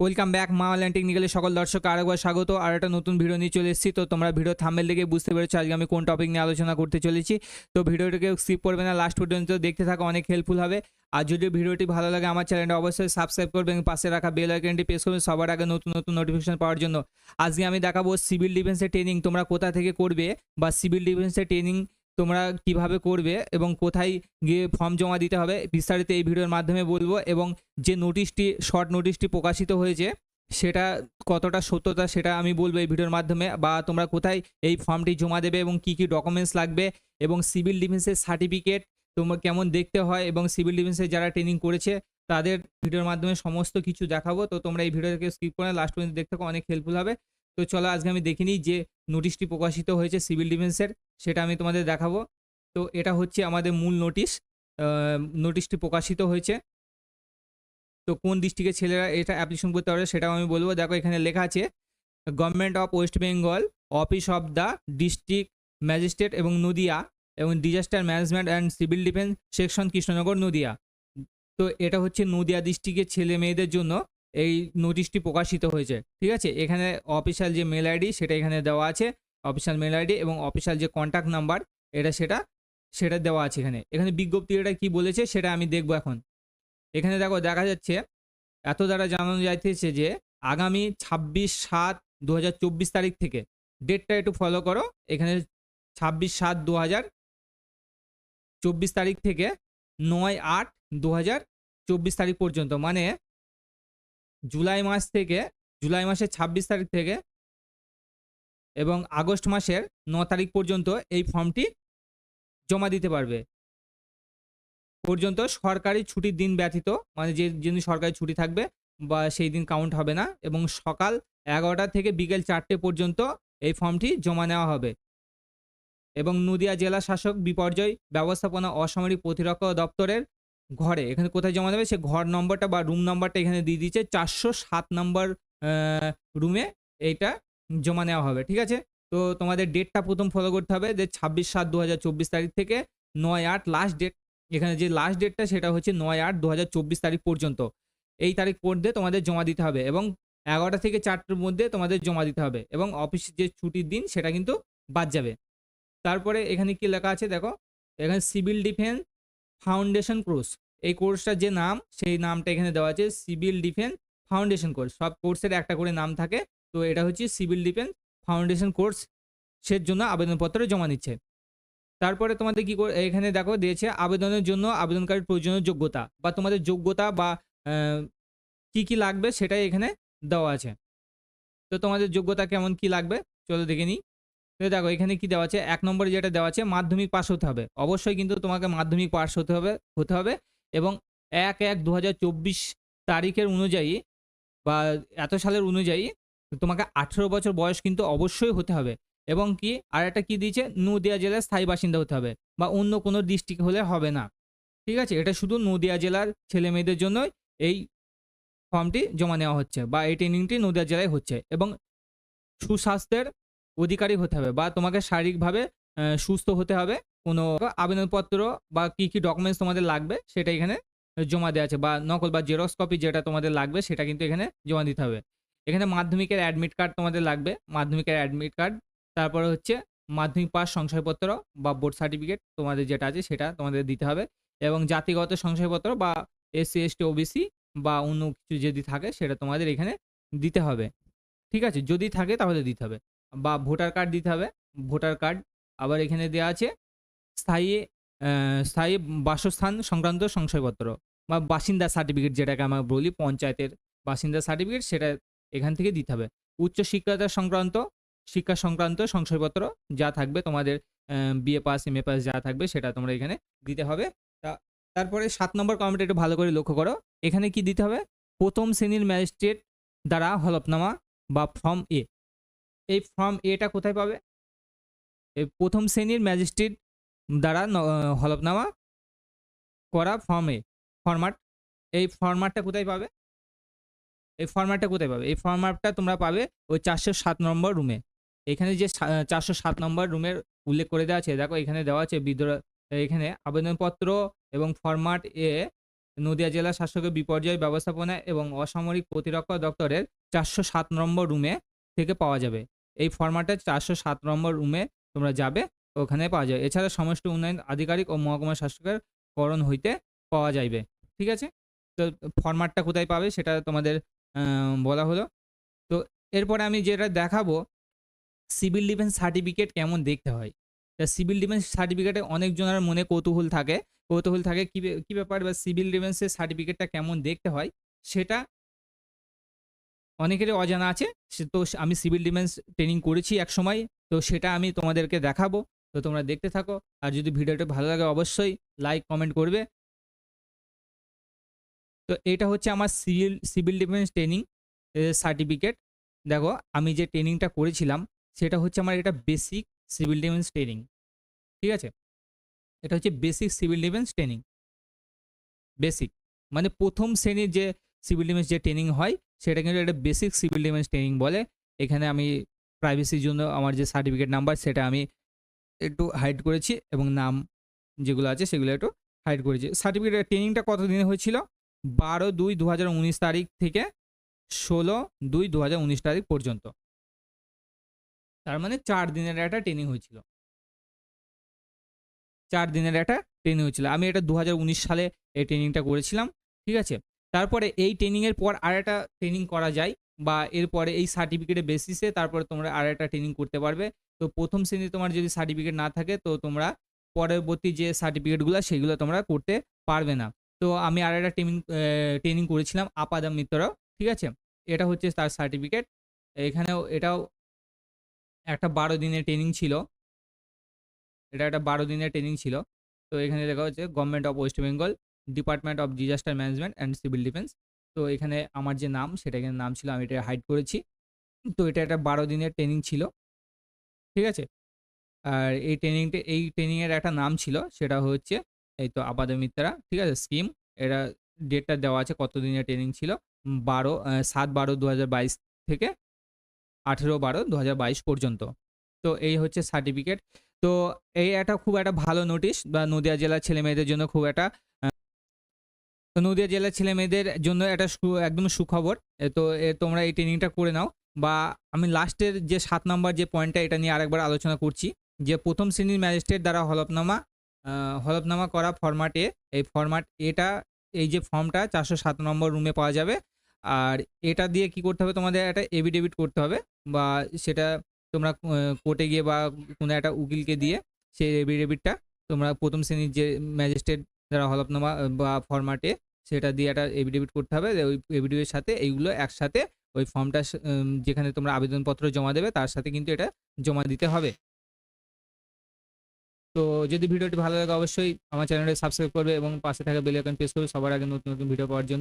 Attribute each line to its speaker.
Speaker 1: Welcome back মা online technically সকল দর্শক আরেকবার স্বাগত। আর একটা নতুন ভিডিও নিয়ে চলে এসেছি। তো তোমরা ভিডিও থাম্বনেল দেখে বুঝতে পেরেছো আজকে আমি কোন টপিক নিয়ে আলোচনা করতে চলেছি। তো ভিডিওটাকে স্কিপ করবে না, লাস্ট পর্যন্ত দেখতে থাকো, অনেক হেল্পফুল হবে। আর যদি ভিডিওটি ভালো লাগে আমার চ্যানেলটা অবশ্যই সাবস্ক্রাইব করবে এবং পাশে রাখা বেল আইকনটি প্রেস করবে সবার আগে নতুন নতুন নোটিফিকেশন পাওয়ার জন্য। আজকে আমি দেখাবো সিভিল ডিফেন্সের ট্রেনিং তোমরা কোথা থেকে করবে, বা সিভিল ডিফেন্সের ট্রেনিং তোমরা কিভাবে করবে এবং কোথায় গিয়ে ফর্ম জমা দিতে হবে, বিস্তারিত এই ভিডিওর মাধ্যমে বলবো। এবং যে নোটিশটি, শর্ট নোটিশটি প্রকাশিত হয়েছে সেটা কতটা সত্যতা সেটা আমি বলবো এই ভিডিওর মাধ্যমে, বা তোমরা কোথায় এই ফর্মটি জমা দেবে এবং কি কি ডকুমেন্টস লাগবে, এবং সিভিল ডিফেন্সের সার্টিফিকেট তোমার কেমন দেখতে হয়, এবং সিভিল ডিফেন্সে যারা ট্রেনিং করেছে তাদের ভিডিওর মাধ্যমে সমস্ত কিছু দেখাবো। তো তোমরা এই ভিডিওটাকে স্কিপ করে লাস্ট পর্যন্ত দেখতে থাকো, অনেক হেল্পফুল হবে। তো চলো আজকে আমি দেখে নিই যে নোটিশটি প্রকাশিত হয়েছে সিভিল ডিফেন্সের, সেটা আমি তোমাদের দেখাবো। তো এটা হচ্ছে আমাদের মূল নোটিশ। নোটিশটি প্রকাশিত হয়েছে। তো কোন ডিস্ট্রিক্টের ছেলেরা এটা অ্যাপ্লিকেশন করতে পারবে সেটাও আমি বলবো। দেখো এখানে লেখা আছে government of West Bengal, office of the district magistrate এবং নদিয়া, এবং disaster management and civil defence section Krishnanagar Nadia. তো এটা হচ্ছে নদিয়া ডিস্ট্রিক্টের ছেলে মেয়েদের জন্য এই নোটিশটি প্রকাশিত হয়েছে। ঠিক আছে, এখানে অফিসিয়াল যে মেল আইডি সেটা এখানে দেওয়া আছে, অফিসিয়াল মেল আইডি, এবং অফিসিয়াল যে কন্ট্যাক্ট নাম্বার সেটা দেওয়া আছে। এখানে বিজ্ঞপ্তিটা কি বলেছে সেটা আমি দেখবো এখন। এখানে দেখো দেখা যাচ্ছে এত দ্বারা জানানো যাইতেছে যে আগামী 26/7/2024 তারিখ থেকে, ডেটটা একটু ফলো করো, এখানে 26/7/2024 তারিখ থেকে 9/8/2024 তারিখ পর্যন্ত, মানে জুলাই মাসের 26 তারিখ থেকে এবং আগস্ট মাসের 9 তারিখ পর্যন্ত এই ফর্মটি জমা দিতে পারবে। পর্যন্ত সরকারি ছুটির দিন ব্যতীত, মানে যে দিন সরকারি ছুটি থাকবে বা সেই দিন কাউন্ট হবে না, এবং সকাল 11টা থেকে বিকেল 4টে পর্যন্ত এই ফর্মটি জমা নেওয়া হবে। এবং নদিয়া জেলা শাসক বিপর্যয় ব্যবস্থাপনা অসামরিক প্রতিরক্ষা দপ্তরের ঘরে, এখানে কোথায় জমা দেবে সে ঘর নম্বরটা বা রুম নম্বরটা এখানে দিয়ে দিচ্ছে, 407 নম্বর রুমে এইটা জমা নেওয়া হবে। ঠিক আছে, তো তোমাদের ডেটটা প্রথম ফলো করতে হবে যে 26/7/2024 তারিখ থেকে 9/8 লাস্ট ডেট। এখানে যে লাস্ট ডেটটা সেটা হচ্ছে 9/8/2024 তারিখ পর্যন্ত। এই তারিখ মধ্যে তোমাদের জমা দিতে হবে, এবং 11টা থেকে 4টের মধ্যে তোমাদের জমা দিতে হবে, এবং অফিস যে ছুটির দিন সেটা কিন্তু বাদ যাবে। তারপরে এখানে কি লেখা আছে দেখো, এখানে সিভিল ডিফেন্স ফাউন্ডেশন কোর্স, এই কোর্সটার যে নাম সেই নামটা এখানে দেওয়া আছে, সিভিল ডিফেন্স ফাউন্ডেশন কোর্স। সব কোর্সের একটা করে নাম থাকে, তো এটা হচ্ছে সিভিল ডিফেন্স ফাউন্ডেশন কোর্স, সের জন্য আবেদনপত্র জমা নিচ্ছে। তারপরে তোমাদের কি করে এখানে দেখো দিয়েছে আবেদনের জন্য আবেদনকারীর প্রয়োজনীয় যোগ্যতা, বা তোমাদের যোগ্যতা বা কি কি লাগবে সেটাই এখানে দেওয়া আছে। তো তোমাদের যোগ্যতা কেমন কি লাগবে চলো দেখে নিই। তো দেখো এখানে কি দেওয়া আছে, 1 নম্বরে যেটা দেওয়া আছে মাধ্যমিক পাস হতে হবে, অবশ্যই কিন্তু তোমাকে মাধ্যমিক পাস হতে হবে, এবং 1/1/2024 তারিখের অনুযায়ী বা এত সালের অনুযায়ী তোমাকে 18 বছর বয়স কিন্তু অবশ্যই হতে হবে। এবং কি আর একটা কি দিয়েছে, নদিয়া জেলার স্থায়ী বাসিন্দা হতে হবে, বা অন্য কোনো ডিস্ট্রিক্ট হলে হবে না। ঠিক আছে, এটা শুধু নদিয়া জেলার ছেলে মেয়েদের জন্যই এই ফর্মটি জমা নেওয়া হচ্ছে, বা এই ট্রেনিংটি নদিয়া জেলায় হচ্ছে। এবং সুস্বাস্থ্যের অধিকারী হতে হবে, বা তোমাকে শারীরিকভাবে সুস্থ হতে হবে। কোনো আবেদনপত্র বা কি কি ডকুমেন্টস তোমাদের লাগবে সেটা এখানে জমা দেওয়া আছে, বা নকল বা জেরক্স কপি যেটা তোমাদের লাগবে সেটা কিন্তু এখানে জমা দিতে হবে। এখানে মাধ্যমিকের অ্যাডমিট কার্ড তোমাদের লাগবে, মাধ্যমিকের অ্যাডমিট কার্ড। তারপরে হচ্ছে মাধ্যমিক পাস শংসাপত্র বা বোর্ড সার্টিফিকেট তোমাদের যেটা আছে সেটা তোমাদের দিতে হবে, এবং জাতিগত শংসাপত্র বা SC ST OBC বা অন্য কিছু যদি থাকে সেটা তোমাদের এখানে দিতে হবে। ঠিক আছে, যদি থাকে তাহলে দিতে হবে, বা ভোটার কার্ড দিতে হবে, ভোটার কার্ড। আবার এখানে দেওয়া আছে স্থায়ী বাসস্থান সংক্রান্ত শংসাপত্র বা বাসিন্দা সার্টিফিকেট, যেটাকে আমরা বলি পঞ্চায়েতের বাসিন্দা সার্টিফিকেট, সেটা এখান থেকে দিতে হবে। উচ্চ শিক্ষা সংক্রান্ত শংসাপত্র যা থাকবে তোমাদের, BA পাস MA পাস যা থাকবে সেটা তোমরা এখানে দিতে হবে। তারপরে 7 নম্বর কমেন্ট একটু ভালো করে লক্ষ্য করো, এখানে কি দিতে হবে, প্রথম শ্রেণীর ম্যাজিস্ট্রেট দ্বারা হলফনামা বা ফর্ম এ। এই ফর্ম এটা কোথায় পাবে, এই প্রথম শ্রেণীর ম্যাজিস্ট্রেট দ্বারা হলফনামা করা ফর্ম এ ফরম্যাট। এই ফরম্যাটটা কোথায় পাবে, এই ফরম্যাটটা তোমরা পাবে ওই 407 নম্বর রুমে। এখানে যে 407 নম্বর রুমের উল্লেখ করে দেওয়া আছে, দেখো এখানে দেওয়া আছে এখানে আবেদনপত্র এবং ফরম্যাট এ নদিয়া জেলা শাসকের বিপর্যয় ব্যবস্থাপনা এবং অসামরিক প্রতিরক্ষা দপ্তরের 407 নম্বর রুমে থেকে পাওয়া যাবে। এই ফরম্যাটে 407 নম্বর রুমে তোমরা যাবে, ওখানে পাওয়া যায়। এছাড়া সমষ্টি উন্নয়ন আধিকারিক ও মহকুমা শাসকের করণ হইতে পাওয়া যাইবে। ঠিক আছে? তো ফরম্যাটটা কোথায় পাবে সেটা তোমাদের বলা হলো। তো এরপরে আমি যেটা দেখাবো, সিভিল ডিফেন্স সার্টিফিকেট কেমন দেখতে হয়। তা সিভিল ডিফেন্স সার্টিফিকেটে অনেকজনের মনে কৌতূহল থাকে কি ব্যাপার বা সিভিল ডিফেন্সের সার্টিফিকেটটা কেমন দেখতে হয় সেটা অনেকেরই অজানা আছে। তো আমি সিভিল ডিফেন্স ট্রেনিং করেছি একসময়, তো সেটা আমি তোমাদেরকে দেখাবো। তো তোমরা দেখতে থাকো, আর যদি ভিডিওটা ভালো লাগে অবশ্যই লাইক কমেন্ট করবে। তো এটা হচ্ছে আমার সিভিল ডিফেন্স ট্রেনিং সার্টিফিকেট। দেখো আমি যে ট্রেনিংটা করেছিলাম সেটা হচ্ছে আমার এটা বেসিক সিভিল ডিফেন্স ট্রেনিং। ঠিক আছে? এটা হচ্ছে basic civil defence training. Basic মানে প্রথম শ্রেণীর যে সিভিল ডিফেন্স যে ট্রেনিং হয় সেটা কিন্তু একটা বেসিক সিভিল ডিফেন্স ট্রেনিং বলে। এখানে আমি প্রাইভেসির জন্য আমার যে সার্টিফিকেট নাম্বার সেটা আমি একটু হাইড করেছি এবং নাম যেগুলো আছে সেগুলো একটু হাইড করেছি। সার্টিফিকেট ট্রেনিংটা কত দিনে হয়েছিল? 12/2/2019 তারিখ থেকে 16/2/2019 তারিখ পর্যন্ত। তার মানে 4 দিনের একটা ট্রেনিং হয়েছিল। 4 দিনের একটা ট্রেনিং হয়েছিল। আমি এটা 2019 সালে এই ট্রেনিংটা করেছিলাম। ঠিক আছে? তারপরে এই ট্রেনিংয়ের পর আরেকটা ট্রেনিং করা যায়, বা এরপরে এই সার্টিফিকেটের বেসিসে তারপরে তোমরা আরেকটা ট্রেনিং করতে পারবে। তো প্রথম শ্রেণীতে তোমার যদি সার্টিফিকেট না থাকে তো তোমরা পরবর্তী যে সার্টিফিকেটগুলো সেগুলো তোমরা করতে পারবে না। তো আমি আরেকটা ট্রেনিং করেছিলাম আপাদা মিত্ররাও। ঠিক আছে? এটা হচ্ছে তার সার্টিফিকেট। এটাও একটা 12 দিনের ট্রেনিং ছিল। এটা একটা 12 দিনের ট্রেনিং ছিল। তো এখানে লেখা হচ্ছে government of West Bengal, department of disaster management and civil defence. তো এখানে আমার যে নাম সেটা এখানে নাম ছিল, আমি এটা হাইড করেছি। তো এটা একটা 12 দিনের ট্রেনিং ছিল। ঠিক আছে? আর এই ট্রেনিংয়ের একটা নাম ছিল, সেটা হচ্ছে এই তো আপাদমিত্রা। ঠিক আছে? স্কিম। এটা ডেটটা দেওয়া আছে কত দিনের ট্রেনিং ছিল। 7/12/2022 থেকে 18/12/2022 পর্যন্ত। তো এই হচ্ছে সার্টিফিকেট। তো এই একটা খুব একটা ভালো নোটিশ, বা নদিয়া জেলার ছেলেমেয়েদের জন্য খুব একটা তো নদিয়া জেলার ছেলেমেয়েদের জন্য একটা একদম সুখবর। তো তোমরা এই ট্রেনিংটা করে নাও। বা আমি লাস্টের যে 7 নাম্বার যে পয়েন্টটা, এটা নিয়ে আরেকবার আলোচনা করছি, যে প্রথম শ্রেণীর ম্যাজিস্ট্রেট দ্বারা হলফনামা করা ফরম্যাটে, এই যে ফর্মটা 407 নম্বর রুমে পাওয়া যাবে। আর এটা দিয়ে কি করতে হবে, তোমাদের একটা এফিডেভিট করতে হবে, বা সেটা তোমরা কোর্টে গিয়ে বা কোনো একটা উকিলকে দিয়ে সেই এফিডেভিটটা তোমরা প্রথম শ্রেণীর যে ম্যাজিস্ট্রেট যারা হলফনামা বা ফরম্যাটে সেটা দিয়ে একটা এফিডেভিট করতে হবে। ওই এফিডেভিটের সাথে এইগুলো একসাথে ওই ফর্মটা যেখানে তোমরা আবেদনপত্র জমা দেবে তার সাথে কিন্তু এটা জমা দিতে হবে। তো যদি ভিডিওটি ভালো লাগে অবশ্যই আমার চ্যানেলটি সাবস্ক্রাইব করবে এবং পাশে থাকা বেল আইকন প্রেস করবে সবার আগে নতুন নতুন ভিডিও পাওয়ার জন্য।